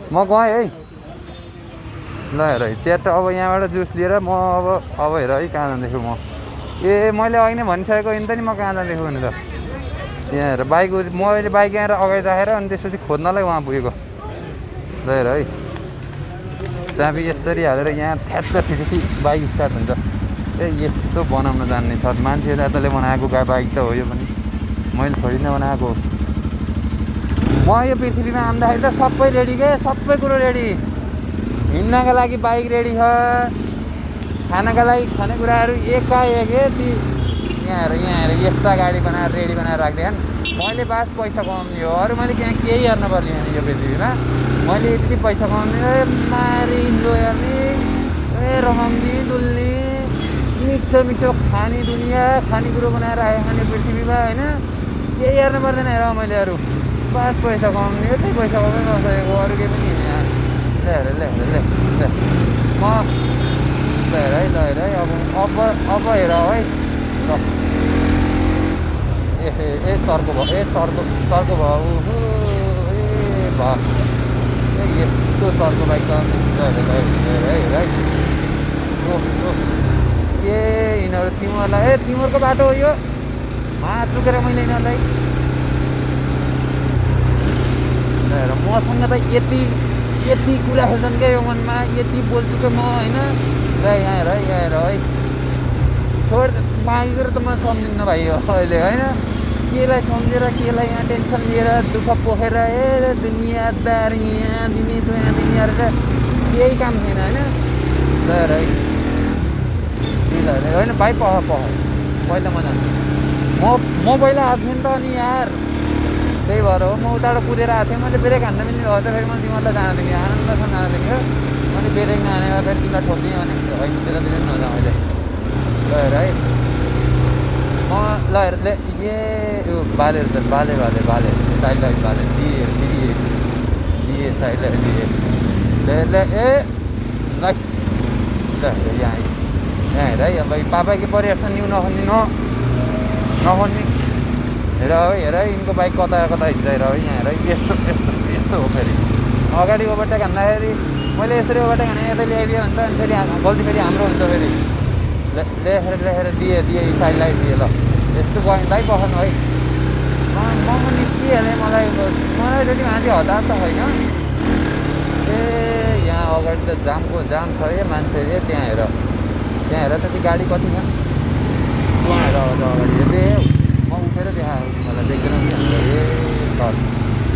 म गएँ है ल हेर है च्याट अब यहाँबाट जुस लिएर म अब हेर है कहाँ जाँदैछु म मैले अघि नै भनिसकेको नि त नि म कहाँ जाँदैछु भनेर यहाँ हेर बाइक मैले बाइक यहाँ अगाडि राखेर अनि त्यसपछि खोज्नलाई उहाँ पुगेको ल हेर है चाबी यसरी हालेर यहाँ थ्याच्च थिचेपछि बाइक स्टार्ट हुन्छ यस्तो बनाउन जान्ने छ मान्छे दादाले बनाएको बाइक त हो यो पनि मैले थोरै नै बनाएको म यो पृथ्वीमा आउँदाखेरि त सबै रेडी के सबै कुरो रेडी हिँड्नका लागि बाइक रेडी छ खानाका लागि खानेकुराहरू एकाएक यहाँ हेर यस्ता गाडी बनाएर रेडी बनाएर राखिदिएन मैले बास पैसा कमाउने हो अरू मैले त्यहाँ केही हेर्न पर्ने होइन यो पृथ्वीमा मैले यति पैसा कमाउने मारी इन्जोय गर्ने रमाउने डुल्ने मिठो मिठो खाने दुनियाँ खानेकुरो बनाएर आयो खाने पृथ्वीमा होइन केही हेर्नु पर्दैन हेर मैले अरू बास पैसा कमाउने यतै पैसा कमाइ नसकेको अरू केही पनि होइन ल म ल हेर है अब हेर है ल ए चर्को भयो चर्को भयो यस्तो चर्को बाइक त हेर है यिनीहरू तिमीहरूलाई तिमीहरूको बाटो हो यो चुकेर मैले यिनीहरूलाई हेर मसँग त यति कुरा खेल्छन् क्या यो मनमा यति बोल्छु क्या म होइन र यहाँ हेर है छोड मागेको त म सम्झिन्न भाइ हो अहिले होइन केलाई सम्झेर केलाई यहाँ टेन्सन लिएर दुःख पोखेर दुनियाँदार यहाँ दिने त्यहाँ दिनेहरू त केही काम थिएन होइन ल हेर है होइन भाइ पह पहिला म जान्छु म पहिला आएको थिएँ नि त अनि यार त्यही भएर हो म उताबाट कुदेर आएको थिएँ मैले ब्रेक हान्न मिल्ने भयो त फेरि मैले तिमीहरूलाई जान दिने आनन्दसँग जान दिने हो मैले ब्रेक नहानेर फेरि तिमीलाई ठोक्दिएँ भने होइन त्यतातिर नजाउँ अहिले ल हेर है म ल हेर यो बालेहरू त बाले साइड लाइट बाले दिए साइड लाइट दिए ल ए ल यहाँ हेर है अब पापा कि परिवर्तन न्यू नखोज्ने हेर है यिनको बाइक कता हिँड्छ हेर है यहाँ हेर यस्तो हो फेरि अगाडि ओभरटेक हान्दाखेरि मैले यसरी ओभरटेक हाने यता ल्याइदिएँ भने त अनि फेरि गल्ती फेरि हाम्रो हुन्छ फेरि लेखेर दिए साइड लाइट दिए ल यस्तो दाइ पखाल्नु है म निस्किहालेँ मलाई रेडी माथि हतार त होइन यहाँ अगाडि त जाम छ मान्छे त्यहाँ हेर त त्यो गाडी कति छ त्यहाँ हेर अगाडि म उठेर देखाएको मलाई देख्दैन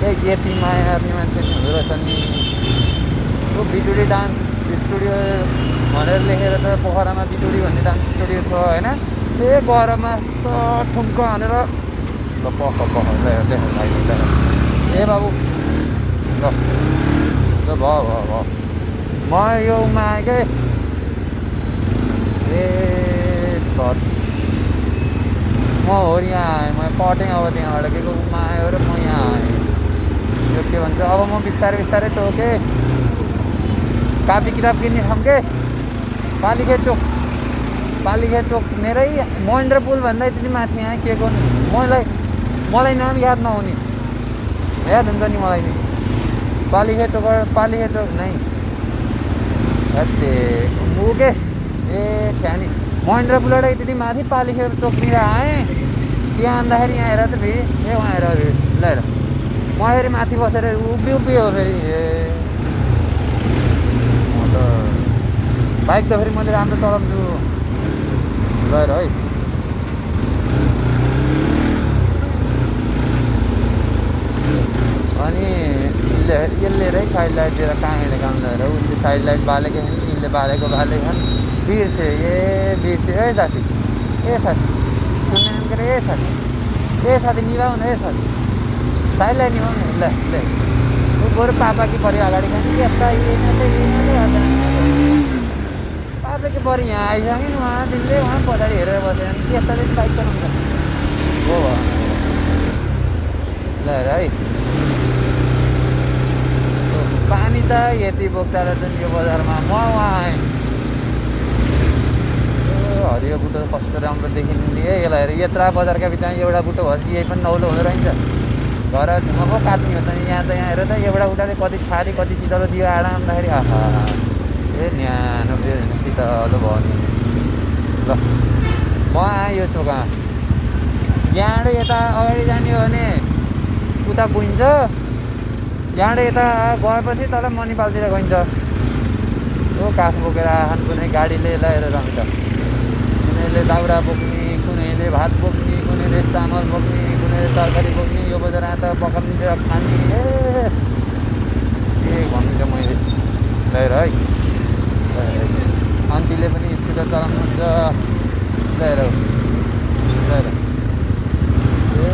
कि यति माया गर्ने मान्छे नि हुँदो रहेछ नि त्यो बिटुडी डान्स स्टुडियो भनेर लेखेर त पोखरामा बिटुडी भन्ने डान्स स्टुडियो छ होइन बरमा त ठुम्को हानेर ल पख देख भाइ ए बाबु ल भयो म यो मागे सर म हो यहाँ आएँ म पटेँ अब त्यहाँबाट के को आयो र म यहाँ आएँ यो के भन्छ अब म बिस्तारै टोकेँ कापी किताब किन्ने ठाउँ के पालिखे चोक मेरै महेन्द्र पुल भन्दा यति माथि यहाँ के गर्नु मलाई नाम याद नहुने याद हुन्छ नि मलाई नि पालिखे चोक नै के ख्यानी महेन्द्र पुलबाट यति माथि पालिखे चोकनिर आएँ त्यहाँ आउँदाखेरि यहाँ हेर त फेरि उहाँ हेर ल हेर म फेरि माथि बसेर उभि हो फेरि म त बाइक त फेरि मैले राम्रो चलाउँछु ल हेर है अनि यसले हेर है साइड लाइट दिएर कहाँ हिँडेको हेर उसले साइड लाइट बालेको यिनले बालेको छन् बिर्से ए साथी सुन्ने के ए साथी निभाउ न ए साथी साइड लाइट निभाउ न ल ऊ बरु पापा कि पऱ्यो अगाडि खाने यता पापा कि पऱ्यो यहाँ आइसक्यो नि उहाँ तिमीले उहाँ पछाडि हेरेर बसेर यस्ता चाहिँ बाइक चलाउँछ हो ल हेर है पानी त यति बोक्दा रहेछ नि यो बजारमा म उहाँ आएँ हरियो बुटो कस्तो राम्रो देखिने यसलाई हेर यत्रा बजारका बिचमा एउटा बुटो भएपछि यही पनि नौलो हुँदो रहन्छ घर छेउमा पो काट्ने हो त यहाँ त यहाँ हेर त एउटा उठाले कति छाडी कति शीतलो दियो आँट्दाखेरि आहा ए न्यानो शीतलो भयो नि ल म आएँ यो चोकमा यहाँबाट यता अगाडि जाने हो भने उता गइन्छ यहाँबाट यता गएपछि तल मणिपालतिर गइन्छ हो काठ बोकेर आँखान कुनै गाडीले लिएर रन्छ कुनैले दाउरा बोक्ने कुनैले भात बोक्ने कुनैले चामल बोक्ने कुनैले तरकारी बोक्ने यो बजार त पकाउने खाने के भन्नु त मैले लिएर है अन्तीले पनि स्कुटर चलाउनुहुन्छ लिएर लिएर ए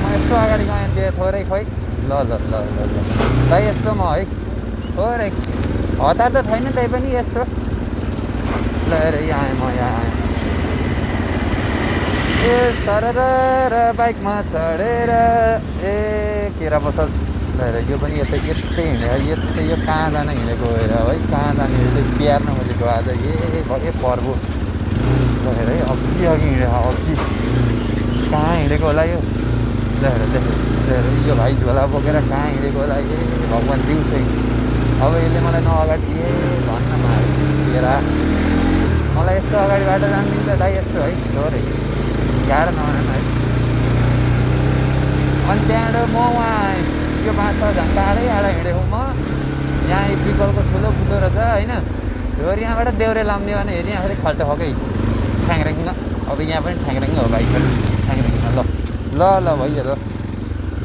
म यसो अगाडि गएँ त्यो थोरै खोइ ल ल ल ल ल भाइ यसो म है थोरै हतार त छैन त्यही पनि यसो लिएर यहाँ आएँ म यहाँ आएँ ए सरर बाइकमा चढेर ए केरा पसल लिएर यो पनि यतै यस्तै हिँडेर यस्तै यो कहाँ जान हिँडेको हेर है कहाँ जाने बिहार नबोलेको आज ए पर्व लिएर है अघि अघि हिँडेको अघि कहाँ हिँडेको होला यो लिएर लिएर यो भाइ झोला बोकेर कहाँ हिँडेको होला ए भगवान् दिउँसै अब यसले मलाई नअगाडि ए भन्न मारेर मलाई यस्तो अगाडिबाट जानिदिन्छ दाइ यस्तो है थोरै गाह्रो नभन है अनि त्यहाँबाट म उहाँ यो 5-6 घन्टा आडै हिँडेको म यहाँ पिपलको ठुलो बुटो रहेछ होइन फेरि यहाँबाट देउरे लाउने भने हेरि यहाँ फेरि खल्टो खकै ठ्याङरेङ अब यहाँ पनि ठ्याङरेङ हो बाइक पनि ठ्याङरेङ ल ल ल भइयो ल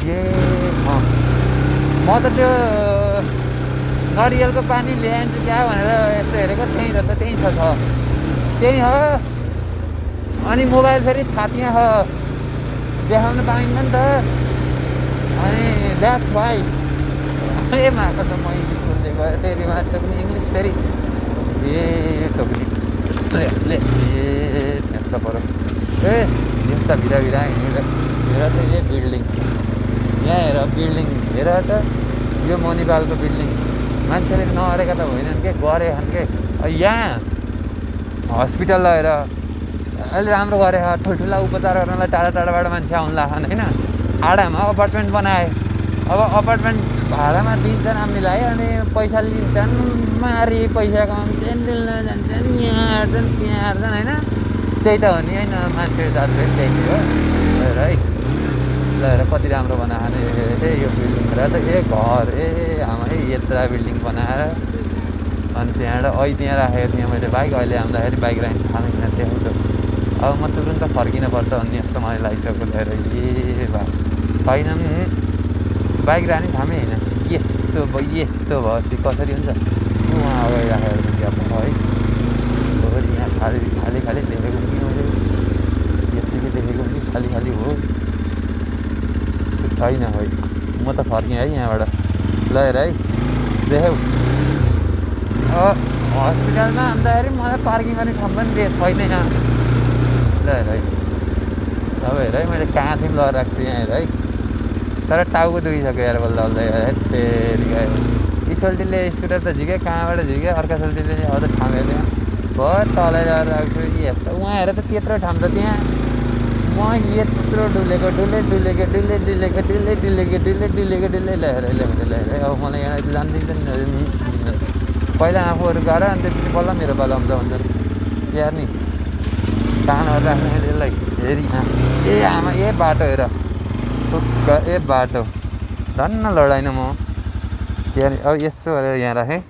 ए म त त्यो नरियलको पानी ल्याइन्छु क्या भनेर यसो हेरेको त्यहीँ रहेछ त्यहीँ छ त्यही हो अनि मोबाइल फेरि छातीमा हो देखाउन पाइन्न नि त अनि द्याट्स वाइ ए माको त म इङ्ग्लिस बोल्दै गएँ फेरि मात्र पनि इङ्ग्लिस फेरि ए टोक्री ले ए त्यस्तो पऱ्यो ए यस्ता भिरा हिँडेर हेर त ए बिल्डिङ यहाँ हेर बिल्डिङ हेर त यो मणिपालको बिल्डिङ मान्छेले नअरेका त होइनन् के गरेछन् के यहाँ हस्पिटल लगेर अहिले राम्रो गरे ठुल्ठुला उपचार गर्नलाई टाढा टाढाबाट मान्छे आउनु लाग्छन् होइन आडामा अपार्टमेन्ट बनाए अब अपार्टमेन्ट भाडामा दिन्छन् हामीलाई अनि पैसा लिन्छन् मारी पैसा कमाउँछन् डुल्न जान्छन् यहाँ हार्छन् त्यहाँ हार्छन् होइन त्यही त हो नि होइन मान्छे जातले त्यही हो है लिएर कति राम्रो बनाएर ए यो बिल्डिङ र त ए घर ए आमा यत्रा बिल्डिङ बनाएर अनि त्यहाँबाट त्यहाँ राखेको थिएँ मैले बाइक अहिले आउँदाखेरि बाइक राख्नु थाहा छैन त्यहाँ अब म तुरुन्त फर्किन पर्छ अनि यस्तो मलाई लागिसकेको लिएर ए भा छैन बाइक राख्ने थामै होइन यस्तो भएपछि कसरी हुन्छ उहाँ अगाडि राखेर है फेरि यहाँ खाली देखेको कि मैले यत्तिकै देखेको कि खाली हो छैन है म त फर्केँ है यहाँबाट लिएर है देख्यौ हस्पिटलमा आउँदाखेरि मलाई पार्किङ गर्ने ठाउँ पनि छैन यहाँ लिएर है अब हेर है मैले कहाँ थिएँ लगेर राख्छु यहाँ हेर है तर टाउको दुखिसक्यो यार बल्ल बल्ल है फेरि गयो सोल्टीले स्कुटर त झिक्यो कहाँबाट झिक्यो अर्का सोल्टीले अब त ठाउँ हेर्दैन भयो तलै लगेर राख्छु यस्तो उहाँ हेर त त्यत्रो ठाउँ छ त्यहाँ म यत्रो डुलेको डुले ल्याएर अब मलाई यहाँ जानिदिन्छ नि पहिला आफूहरू गएर अनि त्यसपछि बल्ल मेरो पालो आउँछ भन्छन् यार नि कानहरू राख्ने यसलाई फेरि ए आमा ए बाटो हेर टुक्क ए बाटो धन्न लडाइनँ म त्यहाँ अब यसो गरेर यहाँ राखेँ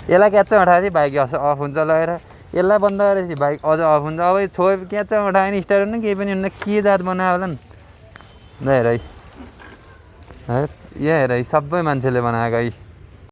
यसलाई क्याच उठाएपछि बाइक अफ हुन्छ लगेर यसलाई बन्द गरेपछि बाइक अझ अफ हुन्छ अब क्याच उठायो भने स्टार्ट हुन्न केही पनि हुन्न के जात बनायो होला नि ल हेर है यहाँ हेर है सबै मान्छेले बनाएको है